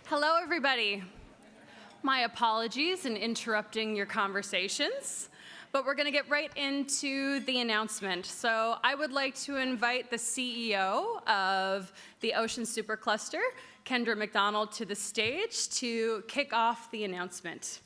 Hello, everybody. My apologies in interrupting your conversations, but we're going to get right into the announcement. So I would like to invite the CEO of the Ocean Supercluster, Kendra McDonald, to the stage to kick off the announcement.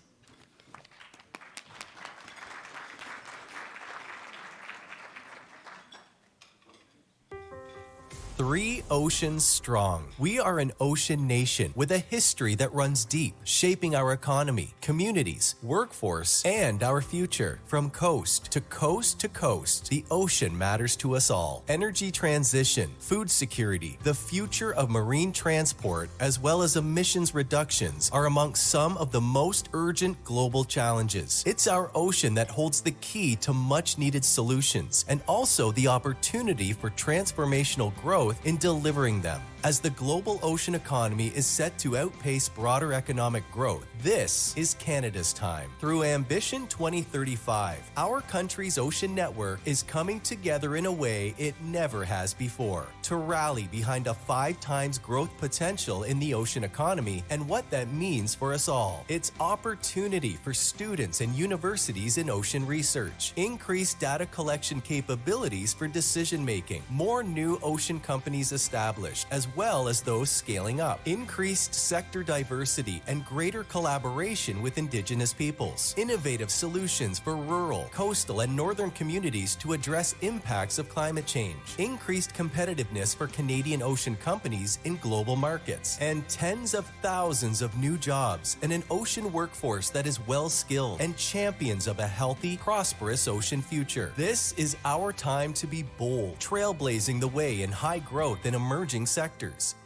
3 oceans strong. We are an ocean nation with a history that runs deep, shaping our economy, communities, workforce, and our future. From coast to coast to coast, the ocean matters to us all. Energy transition, food security, the future of marine transport, as well as emissions reductions are amongst some of the most urgent global challenges. It's our ocean that holds the key to much-needed solutions and also the opportunity for transformational growth in delivering them. As the global ocean economy is set to outpace broader economic growth, this is Canada's time. Through Ambition 2035, our country's ocean network is coming together in a way it never has before to rally behind a 5 times growth potential in the ocean economy and what that means for us all. It's opportunity for students and universities in ocean research, increased data collection capabilities for decision making, more new ocean companies established, as well as those scaling up, increased sector diversity and greater collaboration with Indigenous peoples, innovative solutions for rural, coastal, and northern communities to address impacts of climate change, increased competitiveness for Canadian ocean companies in global markets, and tens of thousands of new jobs and an ocean workforce that is well-skilled and champions of a healthy, prosperous ocean future. This is our time to be bold, trailblazing the way in high growth and emerging sectors,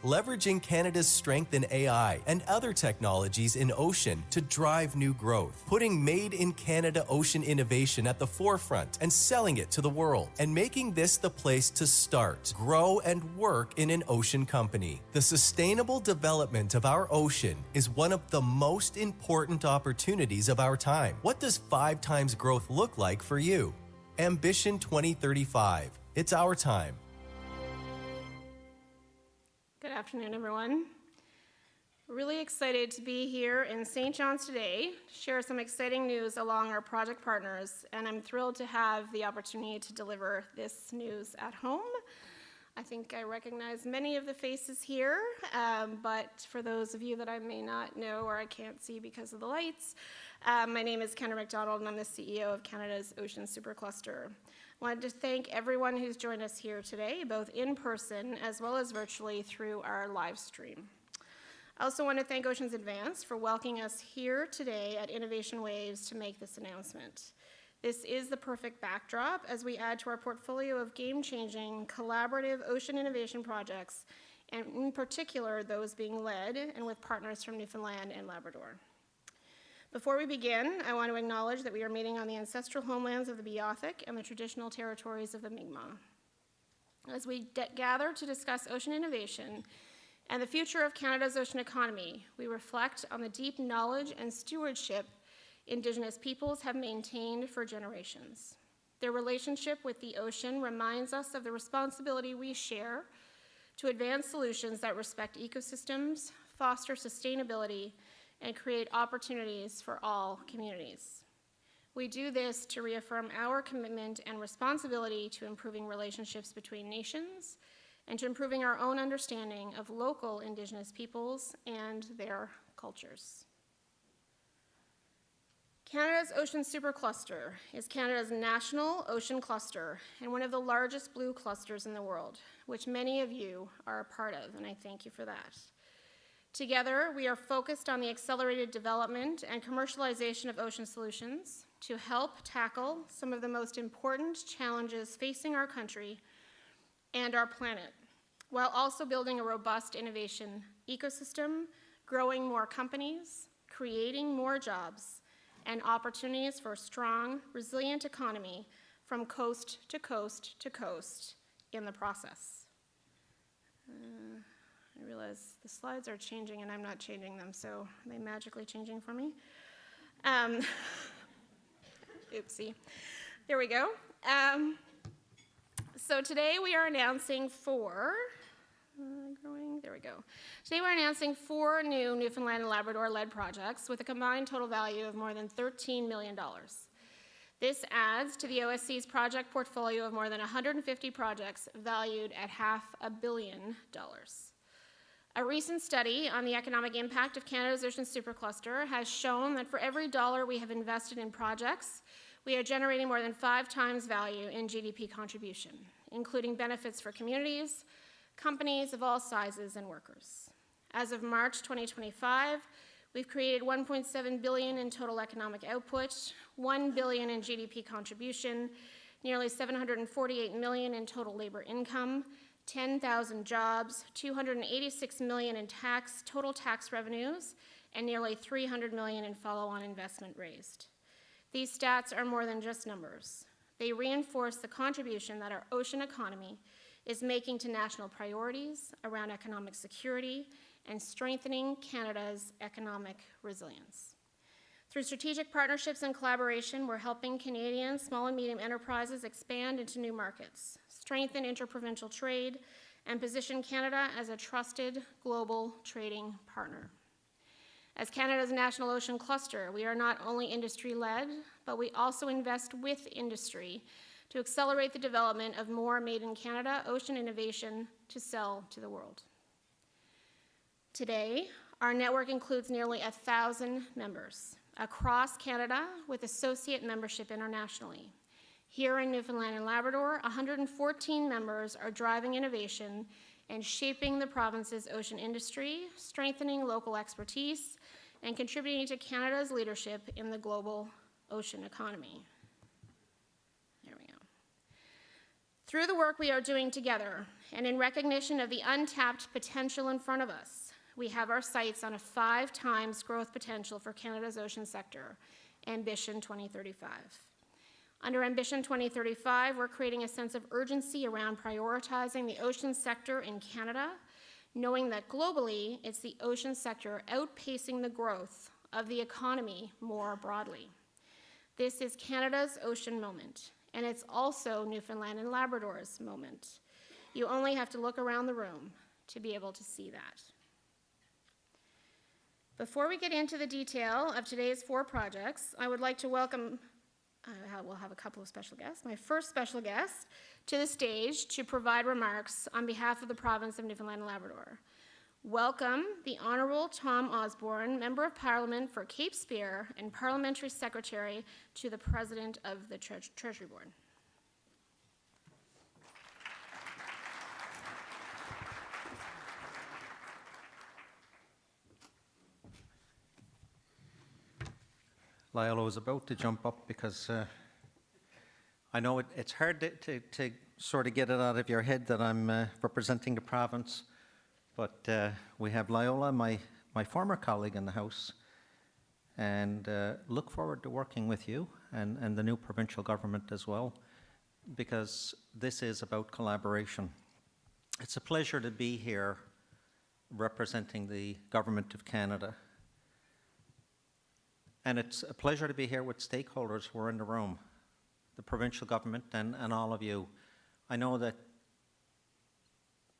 leveraging Canada's strength in AI and other technologies in ocean to drive new growth, putting made in Canada ocean innovation at the forefront and selling it to the world, and making this the place to start, grow, and work in an ocean company. The sustainable development of our ocean is one of the most important opportunities of our time. What does 5 times growth look like for you? Ambition 2035. It's our time. Good afternoon, everyone. Really excited to be here in St. John's today to share some exciting news along our project partners, and I'm thrilled to have the opportunity to deliver this news at home. I think I recognize many of the faces here, but for those of you that I may not know or I can't see because of the lights, my name is Kendra McDonald, and I'm the CEO of Canada's Ocean Supercluster. I wanted to thank everyone who's joined us here today, both in person as well as virtually through our live stream. I also want to thank Oceans Advance for welcoming us here today at Innovation Waves to make this announcement. This is the perfect backdrop as we add to our portfolio of game-changing, collaborative ocean innovation projects, and in particular, those being led and with partners from Newfoundland and Labrador. Before we begin, I want to acknowledge that we are meeting on the ancestral homelands of the Beothuk and the traditional territories of the Mi'kmaq. As we gather to discuss ocean innovation and the future of Canada's ocean economy, we reflect on the deep knowledge and stewardship Indigenous peoples have maintained for generations. Their relationship with the ocean reminds us of the responsibility we share to advance solutions that respect ecosystems, foster sustainability, and create opportunities for all communities. We do this to reaffirm our commitment and responsibility to improving relationships between nations and to improving our own understanding of local Indigenous peoples and their cultures. Canada's Ocean Supercluster is Canada's national ocean cluster and one of the largest blue clusters in the world, which many of you are a part of, and I thank you for that. Together, we are focused on the accelerated development and commercialization of ocean solutions to help tackle some of the most important challenges facing our country and our planet, while also building a robust innovation ecosystem, growing more companies, creating more jobs, and opportunities for a strong, resilient economy from coast to coast to coast in the process. I realize the slides are changing and I'm not changing them, so are they magically changing for me? Oopsie. There we go. So today we are announcing 4, there we go. Today we're announcing 4 new Newfoundland and Labrador-led projects with a combined total value of more than $13 million. This adds to the OSC's project portfolio of more than 150 projects valued at $500 million. A recent study on the economic impact of Canada's Ocean Supercluster has shown that for every dollar we have invested in projects, we are generating more than 5 times value in GDP contribution, including benefits for communities, companies of all sizes, and workers. As of March 2025, we've created $1.7 billion in total economic output, $1 billion in GDP contribution, nearly $748 million in total labor income, 10,000 jobs, $286 million in total tax revenues, and nearly $300 million in follow-on investment raised. These stats are more than just numbers. They reinforce the contribution that our ocean economy is making to national priorities around economic security and strengthening Canada's economic resilience. Through strategic partnerships and collaboration, we're helping Canadian small and medium enterprises expand into new markets, strengthen interprovincial trade, and position Canada as a trusted global trading partner. As Canada's national ocean cluster, we are not only industry-led, but we also invest with industry to accelerate the development of more made-in-Canada ocean innovation to sell to the world. Today, our network includes nearly 1,000 members across Canada with associate membership internationally. Here in Newfoundland and Labrador, 114 members are driving innovation and shaping the province's ocean industry, strengthening local expertise, and contributing to Canada's leadership in the global ocean economy. There we go. Through the work we are doing together, and in recognition of the untapped potential in front of us, we have our sights on a 5 times growth potential for Canada's ocean sector, Ambition 2035. Under Ambition 2035, we're creating a sense of urgency around prioritizing the ocean sector in Canada, knowing that globally, it's the ocean sector outpacing the growth of the economy more broadly. This is Canada's ocean moment, and it's also Newfoundland and Labrador's moment. You only have to look around the room to be able to see that. Before we get into the detail of today's 4 projects, I would like to welcome, we'll have a couple of special guests, my first special guest to the stage to provide remarks on behalf of the province of Newfoundland and Labrador. Welcome the Honourable Tom Osborne, Member of Parliament for Cape Spear and Parliamentary Secretary to the President of the Treasury Board. Lyle was about to jump up because I know it's hard to sort of get it out of your head that I'm representing the province, but we have Lyola, my former colleague in the House, and look forward to working with you and the new provincial government as well, because this is about collaboration. It's a pleasure to be here representing the Government of Canada. And it's a pleasure to be here with stakeholders who are in the room, the provincial government and all of you. I know that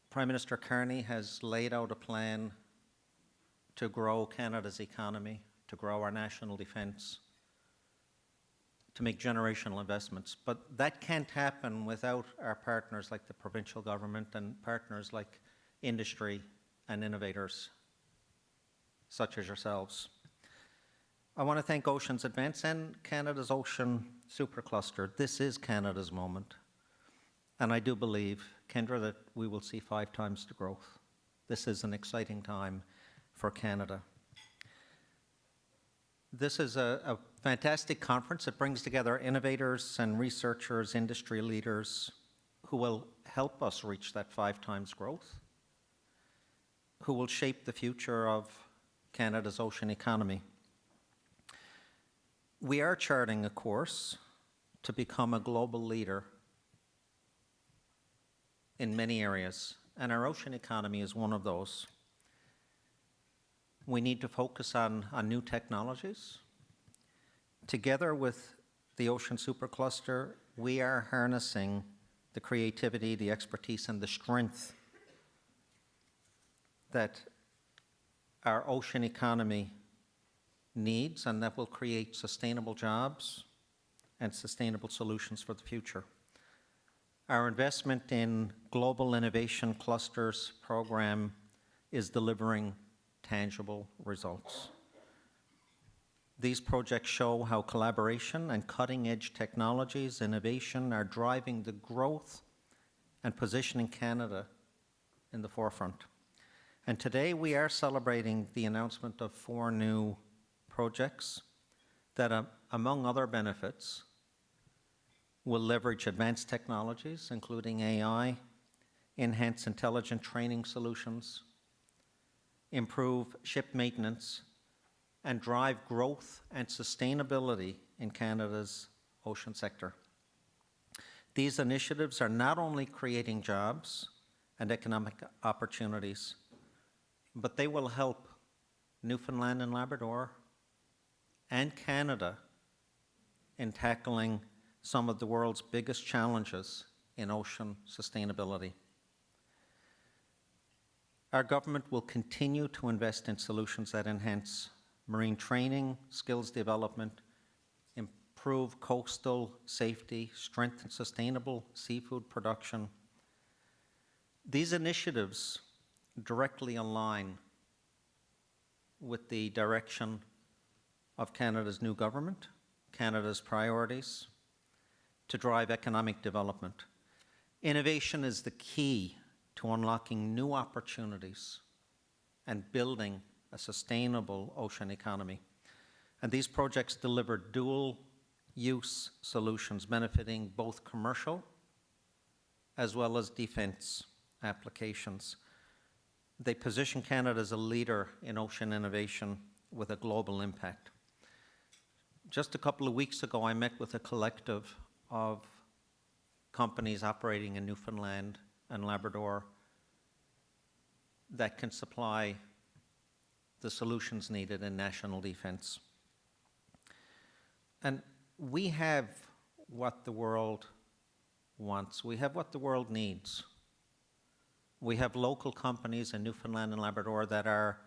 Prime Minister Carney has laid out a plan to grow Canada's economy, to grow our national defence, to make generational investments. But that can't happen without our partners like the provincial government and partners like industry and innovators such as yourselves. I want to thank Oceans Advance and Canada's Ocean Supercluster. This is Canada's moment. And I do believe, Kendra, that we will see 5 times the growth. This is an exciting time for Canada. This is a fantastic conference. It brings together innovators and researchers, industry leaders who will help us reach that 5 times growth, who will shape the future of Canada's ocean economy. We are charting a course to become a global leader in many areas, and our ocean economy is one of those. We need to focus on new technologies. Together with the Ocean Supercluster, we are harnessing the creativity, the expertise, and the strength that our ocean economy needs and that will create sustainable jobs and sustainable solutions for the future. Our investment in Global Innovation Clusters program is delivering tangible results. These projects show how collaboration and cutting-edge technologies, innovation are driving the growth and positioning Canada in the forefront. And today we are celebrating the announcement of 4 new projects that, among other benefits, will leverage advanced technologies, including AI, enhance intelligent training solutions, improve ship maintenance, and drive growth and sustainability in Canada's ocean sector. These initiatives are not only creating jobs and economic opportunities, but they will help Newfoundland and Labrador and Canada in tackling some of the world's biggest challenges in ocean sustainability. Our government will continue to invest in solutions that enhance marine training, skills development, improve coastal safety, strengthen sustainable seafood production. These initiatives directly align with the direction of Canada's new government, Canada's priorities to drive economic development. Innovation is the key to unlocking new opportunities and building a sustainable ocean economy. And these projects deliver dual-use solutions benefiting both commercial as well as defense applications. They position Canada as a leader in ocean innovation with a global impact. Just a couple of weeks ago, I met with a collective of companies operating in Newfoundland and Labrador that can supply the solutions needed in national defense. And we have what the world wants. We have what the world needs. We have local companies in Newfoundland and Labrador that are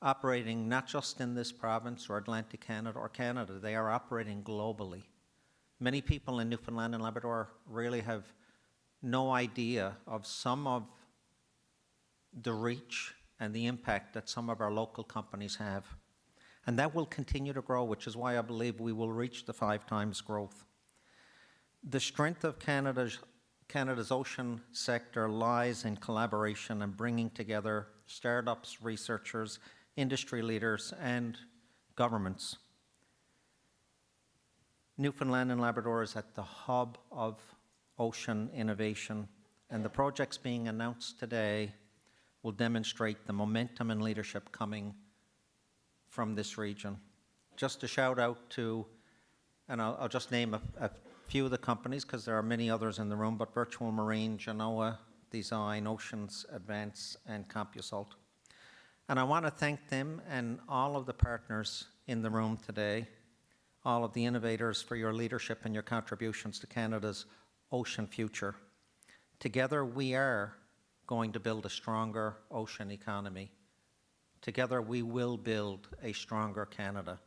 operating not just in this province or Atlantic Canada or Canada, they are operating globally. Many people in Newfoundland and Labrador really have no idea of some of the reach and the impact that some of our local companies have. And that will continue to grow, which is why I believe we will reach the 5 times growth. The strength of Canada's ocean sector lies in collaboration and bringing together startups, researchers, industry leaders, and governments. Newfoundland and Labrador is at the hub of ocean innovation, and the projects being announced today will demonstrate the momentum and leadership coming from this region. Just a shout out to, and I'll just name a few of the companies because there are many others in the room, but Virtual Marine, Genoa Design, Oceans Advance, and CompuSalt. And I want to thank them and all of the partners in the room today, all of the innovators for your leadership and your contributions to Canada's ocean future. Together we are going to build a stronger ocean economy. Together we will build a stronger Canada.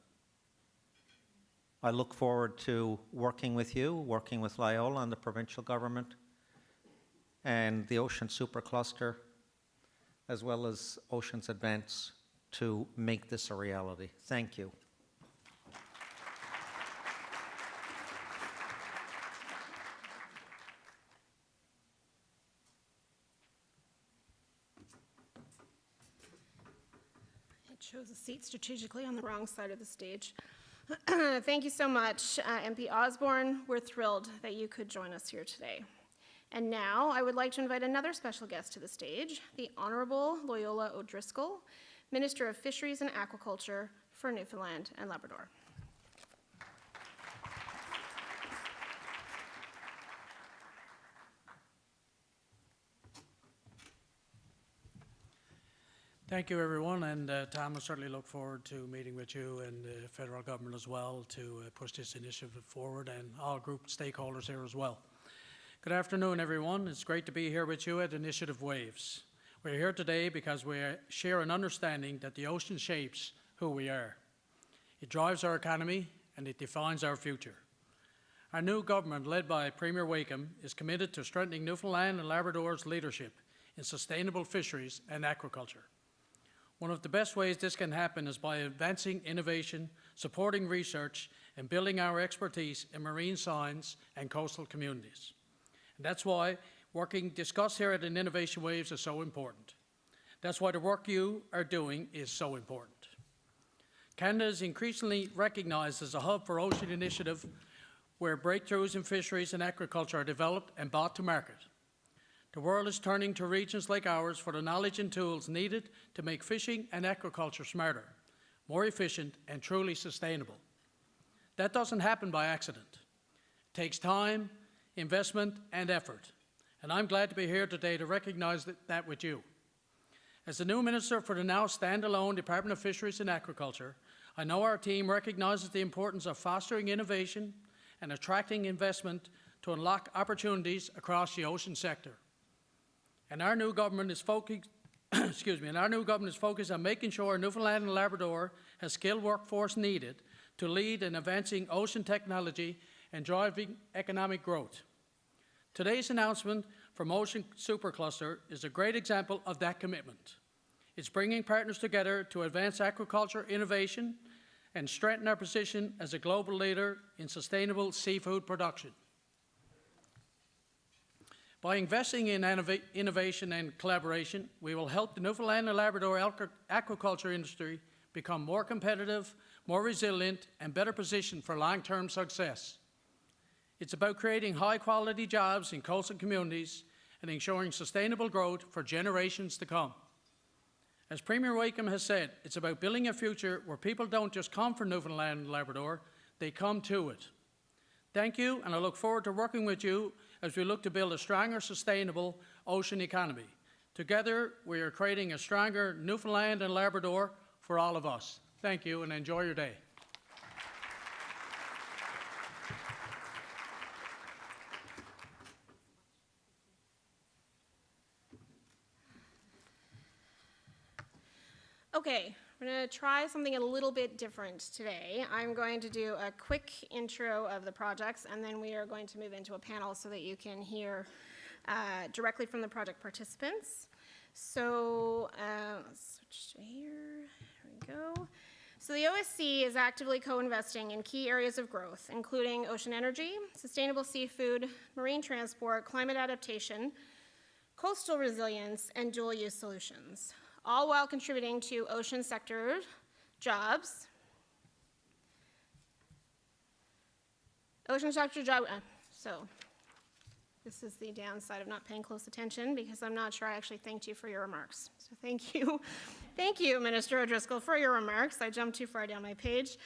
I look forward to working with you, working with Loyola and the provincial government and the Ocean Supercluster, as well as Oceans Advance, to make this a reality. Thank you. It chose a seat strategically on the wrong side of the stage. Thank you so much, MP Osborne. We're thrilled that you could join us here today. And now I would like to invite another special guest to the stage, the Honorable Loyola O'Driscoll, Minister of Fisheries and Aquaculture for Newfoundland and Labrador. Thank you, everyone, and Tom, I certainly look forward to meeting with you and the federal government as well to push this initiative forward, and all group stakeholders here as well. Good afternoon, everyone. It's great to be here with you at Initiative Waves. We're here today because we share an understanding that the ocean shapes who we are. It drives our economy and it defines our future. Our new government, led by Premier Wakeham, is committed to strengthening Newfoundland and Labrador's leadership in sustainable fisheries and aquaculture. One of the best ways this can happen is by advancing innovation, supporting research, and building our expertise in marine science and coastal communities. And that's why working discussed here at Innovation Waves is so important. That's why the work you are doing is so important. Canada is increasingly recognized as a hub for ocean initiative where breakthroughs in fisheries and aquaculture are developed and brought to market. The world is turning to regions like ours for the knowledge and tools needed to make fishing and aquaculture smarter, more efficient, and truly sustainable. That doesn't happen by accident. It takes time, investment, and effort. And I'm glad to be here today to recognize that with you. As the new Minister for the now standalone Department of Fisheries and Aquaculture, I know our team recognizes the importance of fostering innovation and attracting investment to unlock opportunities across the ocean sector. And our new government is focused on making sure Newfoundland and Labrador has skilled workforce needed to lead in advancing ocean technology and driving economic growth. Today's announcement from Ocean Supercluster is a great example of that commitment. It's bringing partners together to advance aquaculture innovation and strengthen our position as a global leader in sustainable seafood production. By investing in innovation and collaboration, we will help the Newfoundland and Labrador aquaculture industry become more competitive, more resilient, and better positioned for long-term success. It's about creating high-quality jobs in coastal communities and ensuring sustainable growth for generations to come. As Premier Wakeham has said, it's about building a future where people don't just come for Newfoundland and Labrador, they come to it. Thank you, and I look forward to working with you as we look to build a stronger, sustainable ocean economy. Together, we are creating a stronger Newfoundland and Labrador for all of us. Thank you, and enjoy your day. Okay, we're going to try something a little bit different today. I'm going to do a quick intro of the projects, and then we are going to move into a panel so that you can hear directly from the project participants. So let's switch to here. Here we go. So the OSC is actively co-investing in key areas of growth, including ocean energy, sustainable seafood, marine transport, climate adaptation, coastal resilience, and dual-use solutions, all while contributing to ocean sector jobs. So this is the downside of not paying close attention, because I'm not sure I actually thanked you for your remarks. So thank you. Thank you, Minister O'Driscoll, for your remarks. I jumped too far down my page.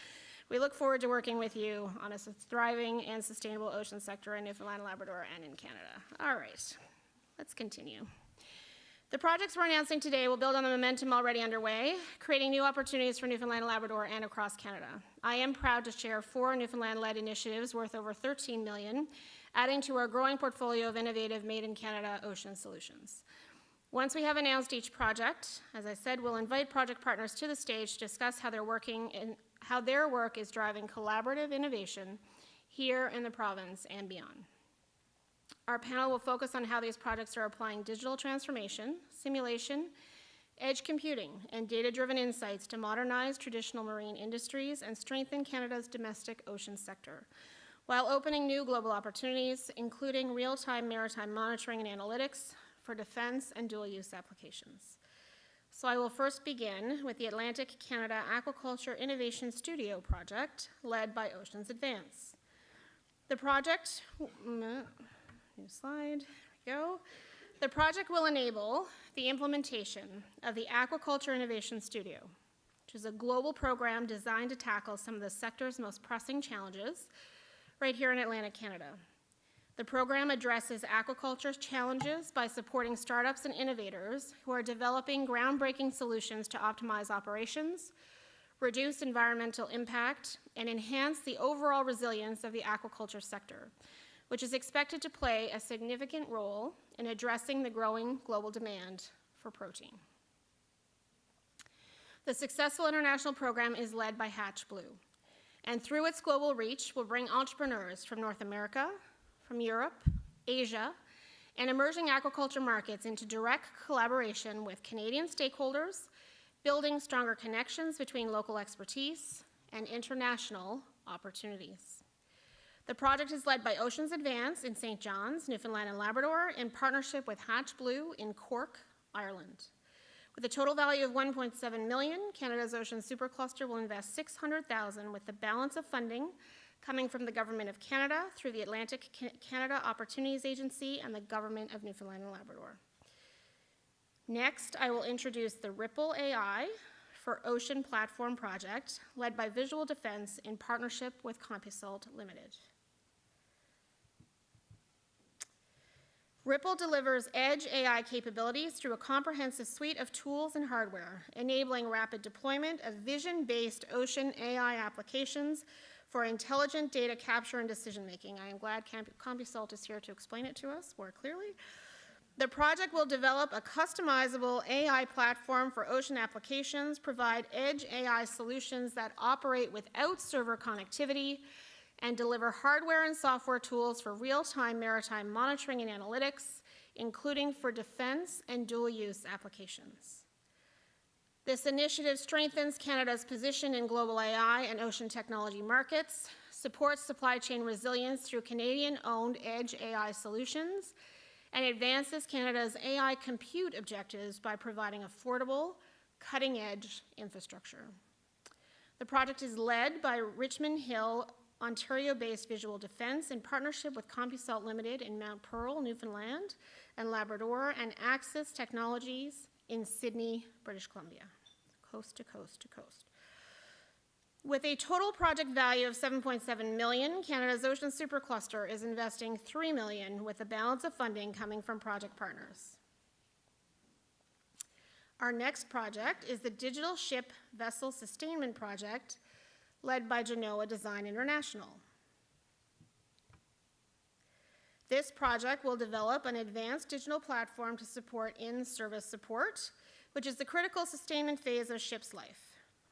We look forward to working with you on a thriving and sustainable ocean sector in Newfoundland and Labrador and in Canada. All right, let's continue. The projects we're announcing today will build on the momentum already underway, creating new opportunities for Newfoundland and Labrador and across Canada. I am proud to share 4 Newfoundland-led initiatives worth over $13 million, adding to our growing portfolio of innovative made-in-Canada ocean solutions. Once we have announced each project, as I said, we'll invite project partners to the stage to discuss how they're working and how their work is driving collaborative innovation here in the province and beyond. Our panel will focus on how these projects are applying digital transformation, simulation, edge computing, and data-driven insights to modernize traditional marine industries and strengthen Canada's domestic ocean sector, while opening new global opportunities, including real-time maritime monitoring and analytics for defense and dual-use applications. So I will first begin with the Atlantic Canada Aquaculture Innovation Studio project, led by Oceans Advance. The project, new slide, there we go. The project will enable the implementation of the Aquaculture Innovation Studio, which is a global program designed to tackle some of the sector's most pressing challenges right here in Atlantic Canada. The program addresses aquaculture challenges by supporting startups and innovators who are developing groundbreaking solutions to optimize operations, reduce environmental impact, and enhance the overall resilience of the aquaculture sector, which is expected to play a significant role in addressing the growing global demand for protein. The successful international program is led by Hatch Blue, and through its global reach will bring entrepreneurs from North America, from Europe, Asia, and emerging aquaculture markets into direct collaboration with Canadian stakeholders, building stronger connections between local expertise and international opportunities. The project is led by Oceans Advance in St. John's, Newfoundland and Labrador, in partnership with Hatch Blue in Cork, Ireland. With a total value of $1.7 million, Canada's Ocean Supercluster will invest $600,000, with the balance of funding coming from the Government of Canada through the Atlantic Canada Opportunities Agency and the Government of Newfoundland and Labrador. Next, I will introduce the Ripple AI for Ocean Platform project, led by Visual Defense in partnership with CompuSalt Limited. Ripple delivers edge AI capabilities through a comprehensive suite of tools and hardware, enabling rapid deployment of vision-based ocean AI applications for intelligent data capture and decision-making. I am glad CompuSalt is here to explain it to us more clearly. The project will develop a customizable AI platform for ocean applications, provide edge AI solutions that operate without server connectivity, and deliver hardware and software tools for real-time maritime monitoring and analytics, including for defense and dual-use applications. This initiative strengthens Canada's position in global AI and ocean technology markets, supports supply chain resilience through Canadian-owned edge AI solutions, and advances Canada's AI compute objectives by providing affordable, cutting-edge infrastructure. The project is led by Richmond Hill, Ontario-based Visual Defense in partnership with CompuSalt Limited in Mount Pearl, Newfoundland and Labrador, and Axis Technologies in Sydney, British Columbia, coast to coast to coast. With a total project value of $7.7 million, Canada's Ocean Supercluster is investing $3 million, with the balance of funding coming from project partners. Our next project is the Digital Ship Vessel Sustainment Project, led by Genoa Design International. This project will develop an advanced digital platform to support in-service support, which is the critical sustainment phase of ship's life.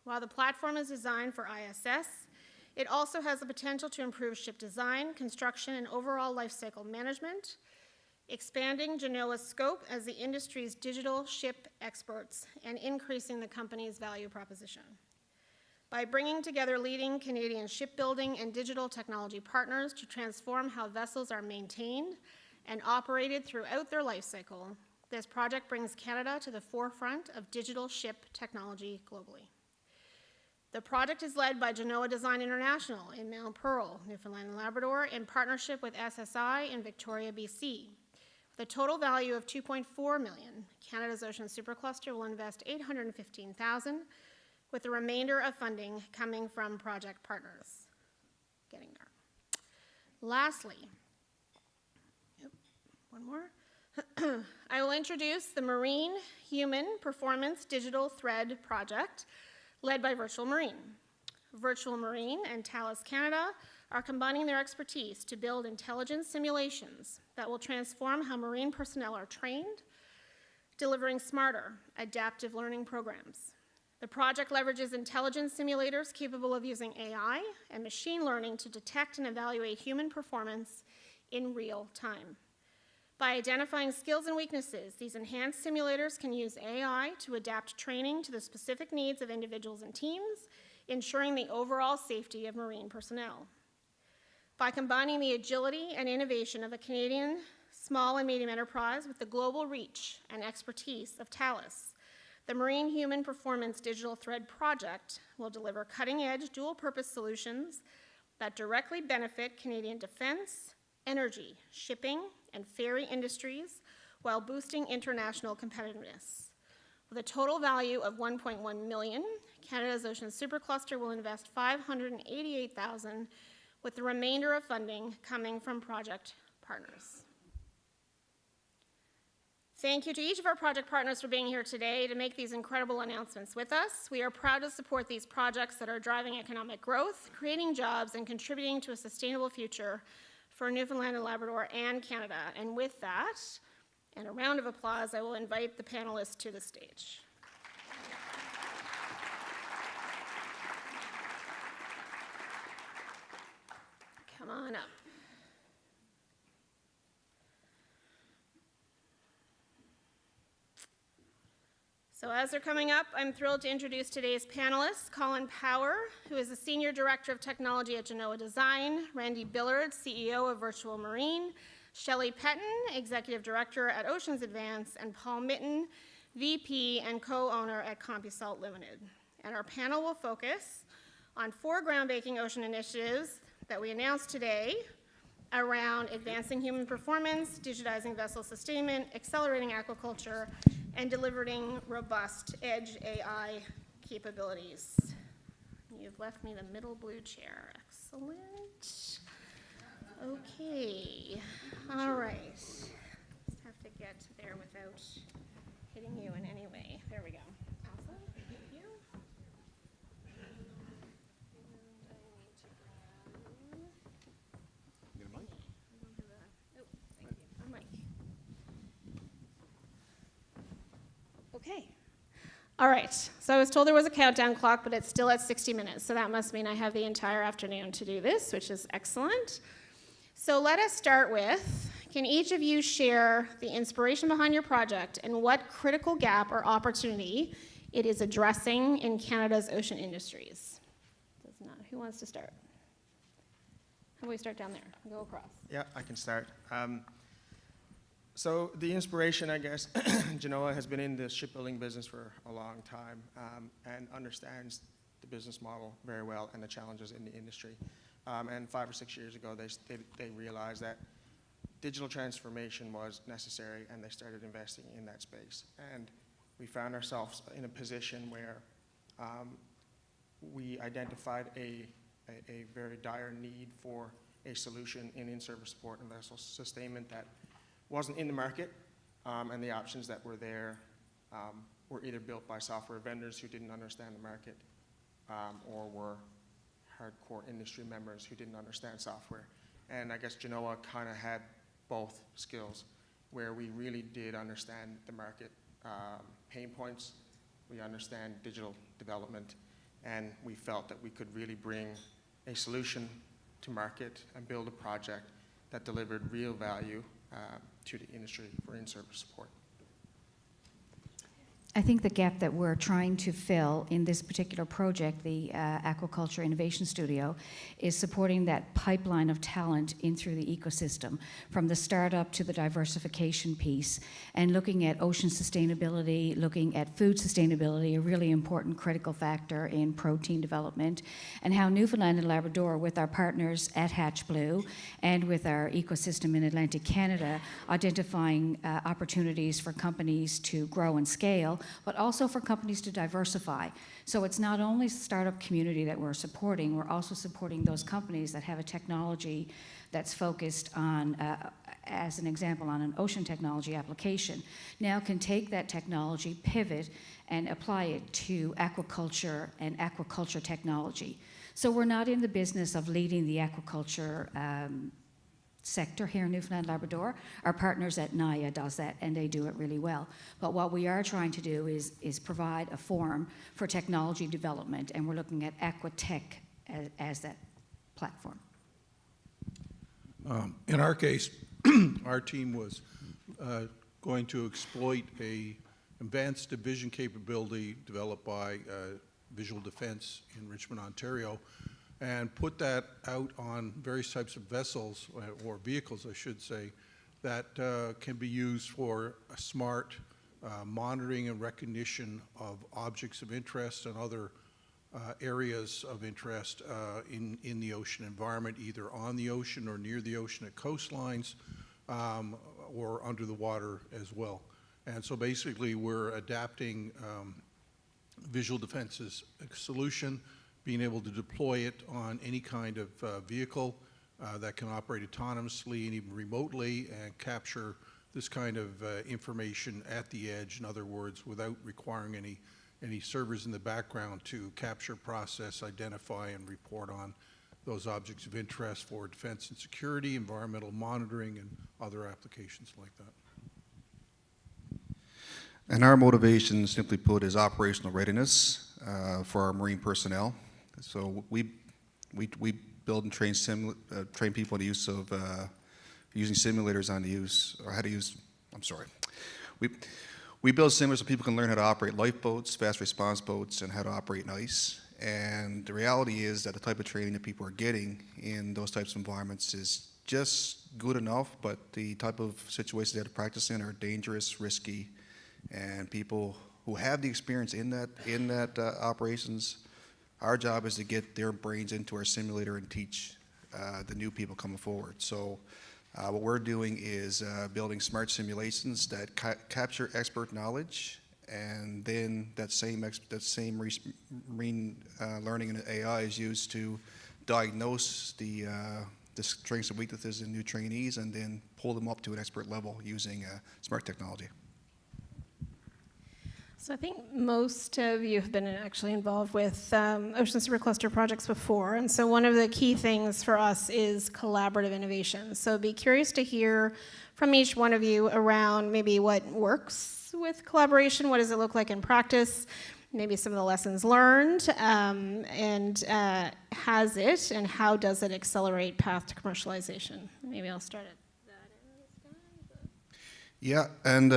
While the platform is designed for ISS, it also has the potential to improve ship design, construction, and overall life cycle management, expanding Genoa's scope as the industry's digital ship experts and increasing the company's value proposition. By bringing together leading Canadian shipbuilding and digital technology partners to transform how vessels are maintained and operated throughout their life cycle, this project brings Canada to the forefront of digital ship technology globally. The project is led by Genoa Design International in Mount Pearl, Newfoundland and Labrador, in partnership with SSI in Victoria, BC. With a total value of $2.4 million, Canada's Ocean Supercluster will invest $815,000, with the remainder of funding coming from project partners. Getting there. Lastly, one more. I will introduce the Marine Human Performance Digital Thread project, led by Virtual Marine. Virtual Marine and Thales Canada are combining their expertise to build intelligence simulations that will transform how marine personnel are trained, delivering smarter, adaptive learning programs. The project leverages intelligence simulators capable of using AI and machine learning to detect and evaluate human performance in real time. By identifying skills and weaknesses, these enhanced simulators can use AI to adapt training to the specific needs of individuals and teams, ensuring the overall safety of marine personnel. By combining the agility and innovation of a Canadian small and medium enterprise with the global reach and expertise of Thales, the Marine Human Performance Digital Thread project will deliver cutting-edge dual-purpose solutions that directly benefit Canadian defense, energy, shipping, and ferry industries while boosting international competitiveness. With a total value of $1.1 million, Canada's Ocean Supercluster will invest $588,000, with the remainder of funding coming from project partners. Thank you to each of our project partners for being here today to make these incredible announcements with us. We are proud to support these projects that are driving economic growth, creating jobs, and contributing to a sustainable future for Newfoundland and Labrador and Canada. And with that, And a round of applause, I will invite the panelists to the stage. Come on up. So as they're coming up, I'm thrilled to introduce today's panelists, Colin Power, who is the Senior Director of Technology at Genoa Design, Randy Billard, CEO of Virtual Marine, Shelley Petton, Executive Director at Oceans Advance, and Paul Mitten, VP and co-owner at CompuSalt Limited. And our panel will focus on 4 groundbreaking ocean initiatives that we announced today around advancing human performance, digitizing vessel sustainment, accelerating aquaculture, and delivering robust edge AI capabilities. You've left me the middle blue chair. Excellent. Okay. All right. Just have to get there without hitting you in any way. There we go. Awesome. Thank you. Okay. All right. So I was told there was a countdown clock, but it's still at 60 minutes. So that must mean I have the entire afternoon to do this, which is excellent. So let us start with, can each of you share the inspiration behind your project and what critical gap or opportunity it is addressing in Canada's ocean industries? Who wants to start? How about we start down there and go across? Yeah, I can start. So the inspiration, I guess, Genoa has been in the shipbuilding business for a long time and understands the business model very well and the challenges in the industry. And 5 or 6 years ago, they realized that digital transformation was necessary, and they started investing in that space. And we found ourselves in a position where we identified a very dire need for a solution in in-service support and vessel sustainment that wasn't in the market, and the options that were there were either built by software vendors who didn't understand the market or were hardcore industry members who didn't understand software. And I guess Genoa kind of had both skills, where we really did understand the market pain points, we understand digital development, and we felt that we could really bring a solution to market and build a project that delivered real value to the industry for in-service support. I think the gap that we're trying to fill in this particular project, the Aquaculture Innovation Studio, is supporting that pipeline of talent in through the ecosystem, from the startup to the diversification piece, and looking at ocean sustainability, looking at food sustainability, a really important critical factor in protein development, and how Newfoundland and Labrador, with our partners at Hatch Blue and with our ecosystem in Atlantic Canada, identifying opportunities for companies to grow and scale, but also for companies to diversify. So it's not only the startup community that we're supporting, we're also supporting those companies that have a technology that's focused on, as an example, on an ocean technology application, now can take that technology, pivot, and apply it to aquaculture and aquaculture technology. So we're not in the business of leading the aquaculture sector here in Newfoundland Labrador. Our partners at NAIA does that, and they do it really well. But what we are trying to do is provide a forum for technology development, and we're looking at Aquatech as that platform. In our case, our team was going to exploit a advanced division capability developed by Visual Defense in Richmond, Ontario, and put that out on various types of vessels, or vehicles, I should say, that can be used for a smart monitoring and recognition of objects of interest and other areas of interest in the ocean environment, either on the ocean or near the ocean at coastlines, or under the water as well. And so basically we're adapting Visual Defense's solution, being able to deploy it on any kind of vehicle that can operate autonomously and even remotely, and capture this kind of information at the edge, in other words, without requiring any servers in the background to capture, process, identify, and report on those objects of interest for defense and security, environmental monitoring, and other applications like that. And our motivation, simply put, is operational readiness for our Marine personnel. So we build and train train people in the use of using simulators on the use, or how to use, I'm sorry. We build simulators so people can learn how to operate lifeboats, fast response boats, and how to operate in ice. And the reality is that the type of training that people are getting in those types of environments is just good enough, but the type of situations they have to practice in are dangerous, risky, and people who have the experience in that operations, our job is to get their brains into our simulator and teach the new people coming forward. So what we're doing is building smart simulations that capture expert knowledge, and then that same marine learning and AI is used to diagnose the strengths and weaknesses in new trainees, and then pull them up to an expert level using smart technology. So I think most of you have been actually involved with Ocean Supercluster projects before, and so one of the key things for us is collaborative innovation. So I'd be curious to hear from each one of you around maybe what works with collaboration, what does it look like in practice, maybe some of the lessons learned, and has it, and how does it accelerate path to commercialization? Maybe I'll start at that end. Yeah, and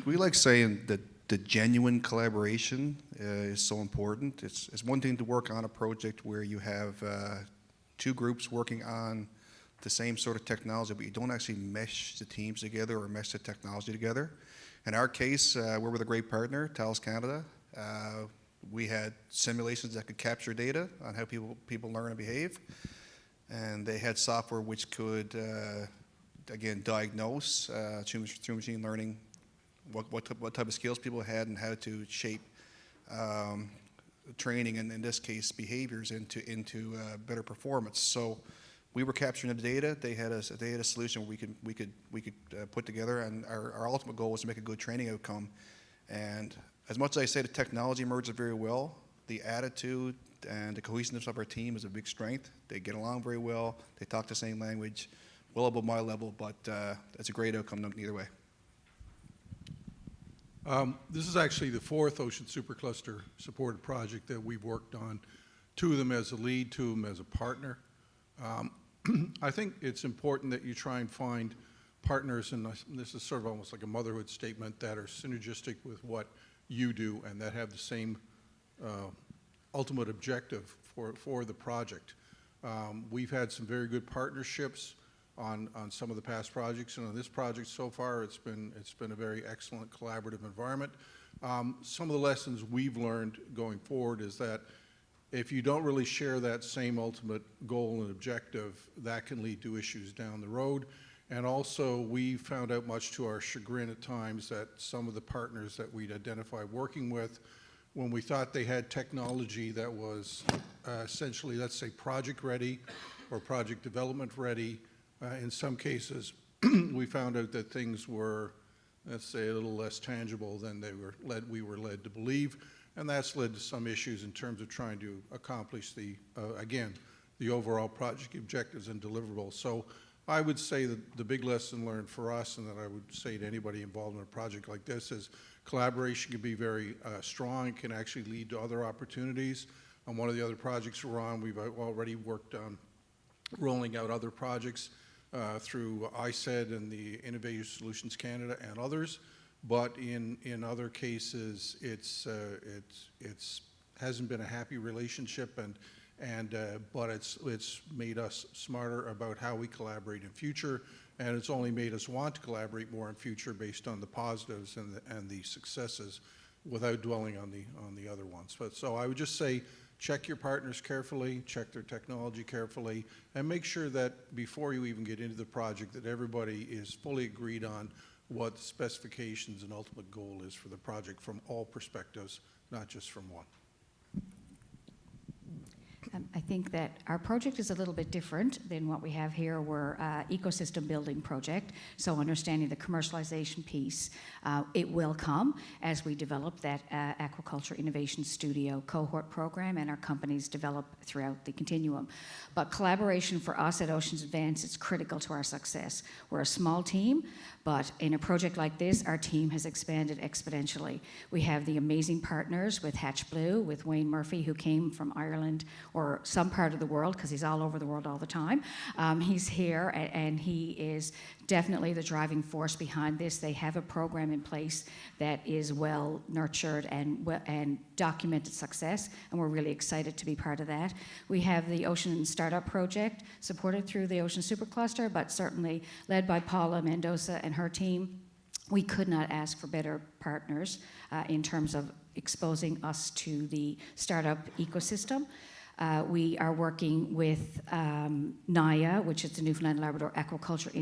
we like saying that the genuine collaboration is so important. It's one thing to work on a project where you have two groups working on the same sort of technology, but you don't actually mesh the teams together or mesh the technology together. In our case, we're with a great partner, Thales Canada. We had simulations that could capture data on how people learn and behave, and they had software which could, again, diagnose through machine learning what type of skills people had and how to shape training, and in this case behaviors, into better performance. So we were capturing the data. They had a solution we could put together, and our ultimate goal was to make a good training outcome. And as much as I say the technology merges very well, the attitude and the cohesiveness of our team is a big strength. They get along very well. They talk the same language, well above my level, but it's a great outcome either way. This is actually the fourth Ocean Supercluster supported project that we've worked on, two of them as a lead, two of them as a partner. I think it's important that you try and find partners, and this is sort of almost like a motherhood statement, that are synergistic with what you do and that have the same ultimate objective for the project. We've had some very good partnerships on some of the past projects, and on this project so far it's been a very excellent collaborative environment. Some of the lessons we've learned going forward is that if you don't really share that same ultimate goal and objective, that can lead to issues down the road. And also, we found out, much to our chagrin at times, that some of the partners that we'd identified working with, when we thought they had technology that was essentially, let's say, project ready or project development ready, in some cases, we found out that things were, let's say, a little less tangible than we were led to believe. And that's led to some issues in terms of trying to accomplish again, the overall project objectives and deliverables. So I would say that the big lesson learned for us, and that I would say to anybody involved in a project like this, is collaboration can be very strong. It can actually lead to other opportunities. On one of the other projects we're on, we've already worked on rolling out other projects through ICED and the Innovative Solutions Canada and others. But in other cases, it's hasn't been a happy relationship, but it's made us smarter about how we collaborate in future, and it's only made us want to collaborate more in future based on the positives and the successes, without dwelling on the other ones. But so I would just say, check your partners carefully, check their technology carefully, and make sure that before you even get into the project, that everybody is fully agreed on what the specifications and ultimate goal is for the project from all perspectives, not just from one. I think that our project is a little bit different than what we have here. We're ecosystem building project, so understanding the commercialization piece, it will come as we develop that Aquaculture Innovation Studio cohort program and our companies develop throughout the continuum. But collaboration for us at Oceans Advance is critical to our success. We're a small team, but in a project like this, our team has expanded exponentially. We have the amazing partners with Hatch Blue, with Wayne Murphy, who came from Ireland or some part of the world, because he's all over the world all the time. He's here, and he is definitely the driving force behind this. They have a program in place that is well nurtured and documented success, and we're really excited to be part of that. We have the Ocean Startup Project, supported through the Ocean Supercluster, but certainly led by Paula Mendoza and her team. We could not ask for better partners in terms of exposing us to the startup ecosystem. We are working with NIA, which is the Newfoundland Labrador Aquaculture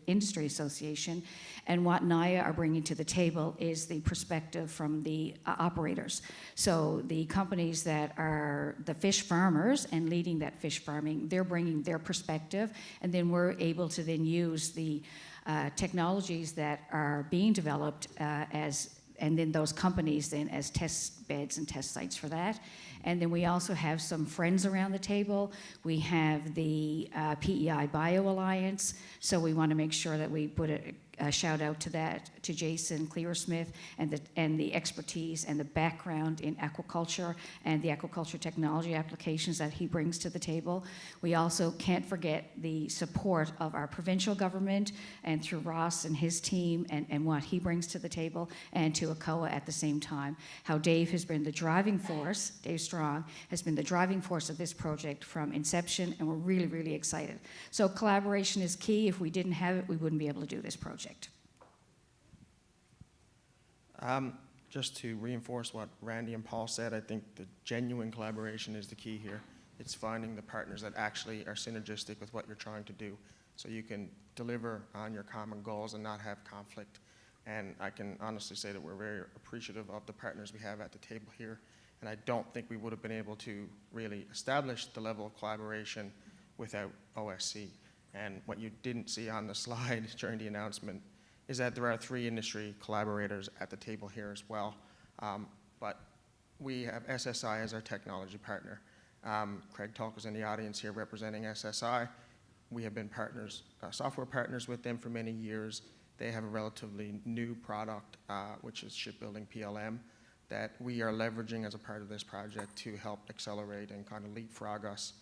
Industry Association, and what NIA are bringing to the table is the perspective from the operators. So the companies that are the fish farmers and leading that fish farming, they're bringing their perspective, and then we're able to then use the technologies that are being developed and then those companies then as test beds and test sites for that. And then we also have some friends around the table. We have the PEI Bio Alliance, so we want to make sure that we put a shout out to that, to Jason Clearsmith and the expertise and the background in aquaculture and the aquaculture technology applications that he brings to the table. We also can't forget the support of our provincial government and through Ross and his team and what he brings to the table, and to ACOA at the same time. How Dave has been the driving force, Dave Strong, has been the driving force of this project from inception, and we're really, really excited. So collaboration is key. If we didn't have it, we wouldn't be able to do this project. Just to reinforce what Randy and Paul said, I think the genuine collaboration is the key here. It's finding the partners that actually are synergistic with what you're trying to do, so you can deliver on your common goals and not have conflict. And I can honestly say that we're very appreciative of the partners we have at the table here, and I don't think we would have been able to really establish the level of collaboration without OSC. And what you didn't see on the slide during the announcement is that there are 3 industry collaborators at the table here as well. But we have SSI as our technology partner. Craig Tulk is in the audience here representing SSI. We have been partners, software partners with them for many years. They have a relatively new product, which is Shipbuilding PLM, that we are leveraging as a part of this project to help accelerate and kind of leapfrog us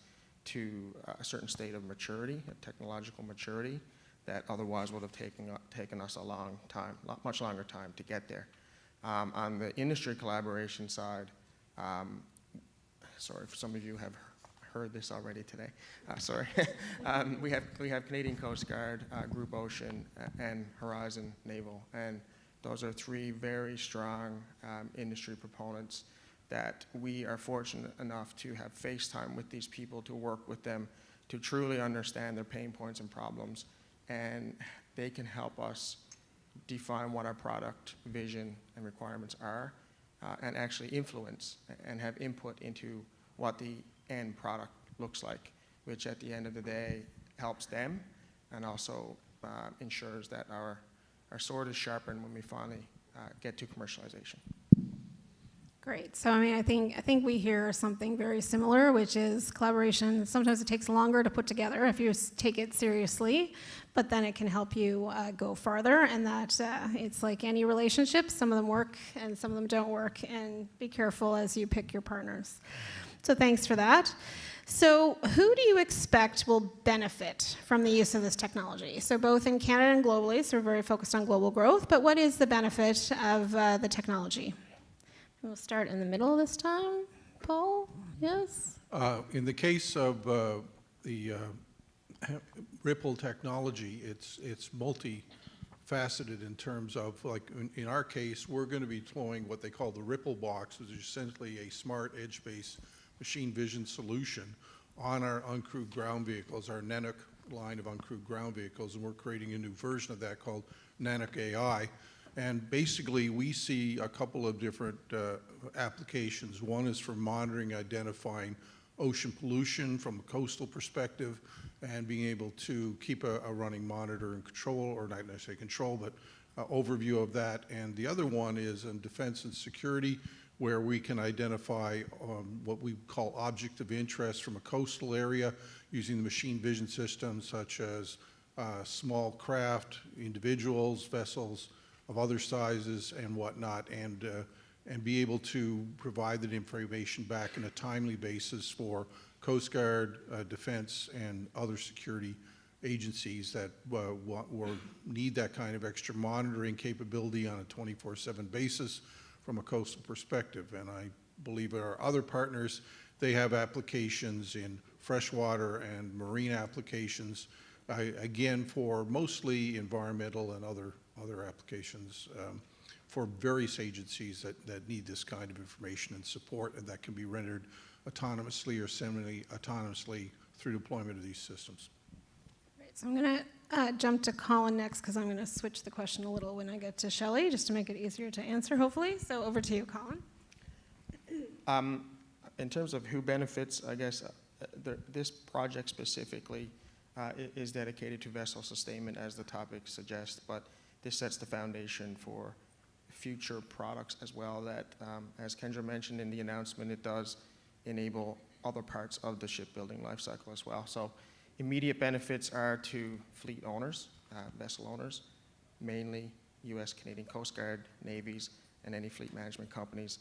to a certain state of maturity, a technological maturity, that otherwise would have taken us a long time, much longer time to get there. On the industry collaboration side, sorry if some of you have heard this already today. Sorry. we have Canadian Coast Guard, Group Ocean, and Horizon Naval, and those are 3 very strong industry proponents that we are fortunate enough to have FaceTime with these people, to work with them, to truly understand their pain points and problems, and they can help us define what our product vision and requirements are, and actually influence and have input into what the end product looks like, which at the end of the day helps them and also ensures that our sword is sharpened when we finally get to commercialization. Great. So, I mean, I think we hear something very similar, which is collaboration. Sometimes it takes longer to put together if you take it seriously, but then it can help you go farther, and that it's like any relationship. Some of them work and some of them don't work, and be careful as you pick your partners. So thanks for that. So who do you expect will benefit from the use of this technology? So both in Canada and globally, so we're very focused on global growth, but what is the benefit of the technology? We'll start in the middle this time. Paul, yes? In the case of the Ripple technology, it's multifaceted in terms of, like in our case, we're going to be deploying what they call the Ripple box, which is essentially a smart edge-based machine vision solution on our uncrewed ground vehicles, our Nanook line of uncrewed ground vehicles, and we're creating a new version of that called Nanook AI. And basically, we see a couple of different applications. One is for monitoring, identifying ocean pollution from a coastal perspective and being able to keep a running monitor and control, or not necessarily control, but overview of that. And the other one is in defense and security, where we can identify what we call object of interest from a coastal area using the machine vision systems such as small craft, individuals, vessels of other sizes and whatnot, and be able to provide that information back in a timely basis for Coast Guard, Defense, and other security agencies that need that kind of extra monitoring capability on a 24/7 basis from a coastal perspective. And I believe our other partners, they have applications in freshwater and marine applications, again, for mostly environmental and other applications for various agencies that need this kind of information and support, and that can be rendered autonomously or semi-autonomously through deployment of these systems. Right, so I'm going to jump to Colin next because I'm going to switch the question a little when I get to Shelley, just to make it easier to answer, hopefully. So over to you, Colin. In terms of who benefits, I guess this project specifically is dedicated to vessel sustainment, as the topic suggests, but this sets the foundation for future products as well that, as Kendra mentioned in the announcement, it does enable other parts of the shipbuilding life cycle as well. So immediate benefits are to fleet owners, vessel owners, mainly U.S., Canadian Coast Guard, navies, and any fleet management companies.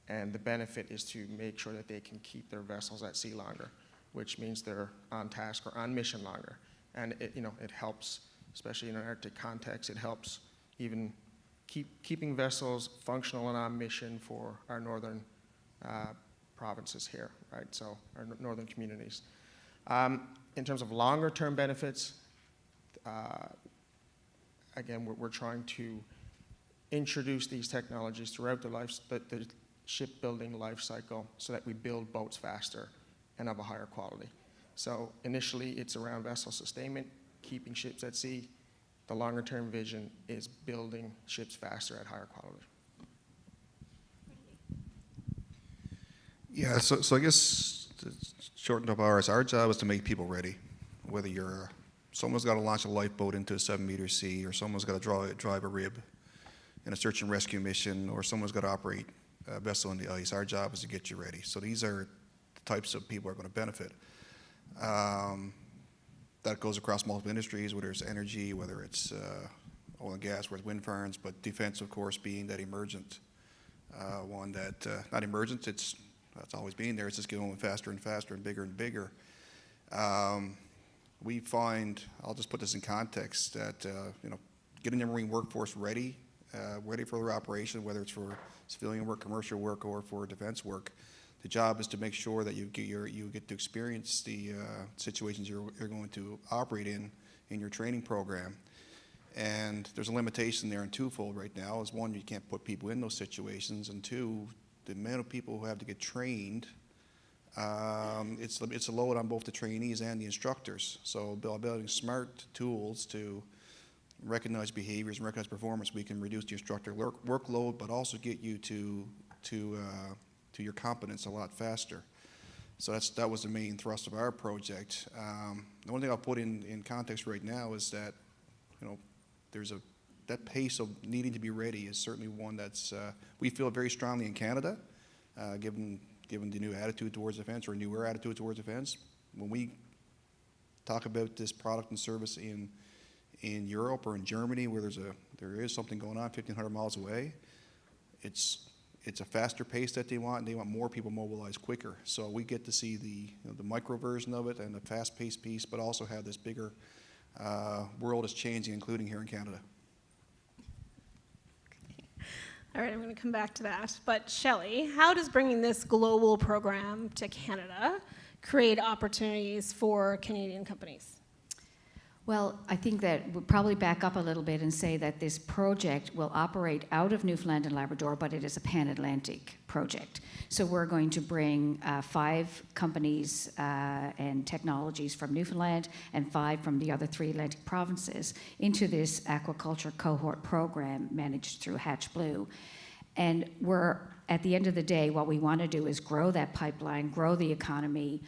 And the benefit is to make sure that they can keep their vessels at sea longer, which means they're on task or on mission longer. And it helps, especially in an Arctic context, it helps even keeping vessels functional and on mission for our northern provinces here, right? So our northern communities. In terms of longer term benefits, again, we're trying to introduce these technologies throughout the shipbuilding life cycle so that we build boats faster and of a higher quality. So initially it's around vessel sustainment, keeping ships at sea. The longer term vision is building ships faster at higher quality. Yeah, so I guess to shorten up ours, our job is to make people ready. Whether someone's got to launch a lifeboat into a 7-meter sea, or someone's got to drive a rib in a search and rescue mission, or someone's got to operate a vessel on the ice. Our job is to get you ready. So these are the types of people who are going to benefit. That goes across multiple industries, whether it's energy, whether it's oil and gas, whether it's wind farms, but defense, of course, being that emergent one that, not emergent, that's always been there, it's just getting faster and faster and bigger. We find, I'll just put this in context, that getting the Marine workforce ready for their operation, whether it's for civilian work, commercial work, or for defense work, the job is to make sure that you get to experience the situations you're going to operate in your training program. And there's a limitation there in twofold right now. Is one, you can't put people in those situations, and two, the amount of people who have to get trained, it's a load on both the trainees and the instructors. So building smart tools to recognize behaviors and recognize performance, we can reduce the instructor workload, but also get you to your competence a lot faster. So that was the main thrust of our project. The one thing I'll put in context right now is that, that pace of needing to be ready is certainly one that's, we feel very strongly in Canada, given the new attitude towards defense, or newer attitude towards defense. When we talk about this product and service in Europe or in Germany, where there is something going on 1,500 miles away, it's a faster pace that they want, and they want more people mobilized quicker. So we get to see the micro version of it and the fast-paced piece, but also have this bigger world is changing, including here in Canada. All right, I'm going to come back to that. But Shelley, how does bringing this global program to Canada create opportunities for Canadian companies? Well, I think that we'll probably back up a little bit and say that this project will operate out of Newfoundland and Labrador, but it is a pan-Atlantic project. So we're going to bring 5 companies and technologies from Newfoundland and 5 from the other 3 Atlantic provinces into this aquaculture cohort program managed through Hatch Blue. And we're at the end of the day, what we want to do is grow that pipeline, grow the economy,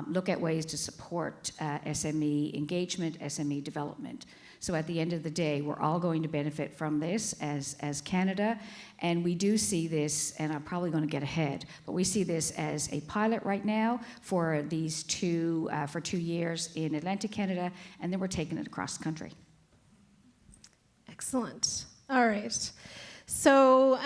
look at ways to support SME engagement, SME development. So at the end of the day, we're all going to benefit from this as Canada, and we do see this, and I'm probably going to get ahead, but we see this as a pilot right now for these for 2 years in Atlantic Canada, and then we're taking it across the country. Excellent. All right. So,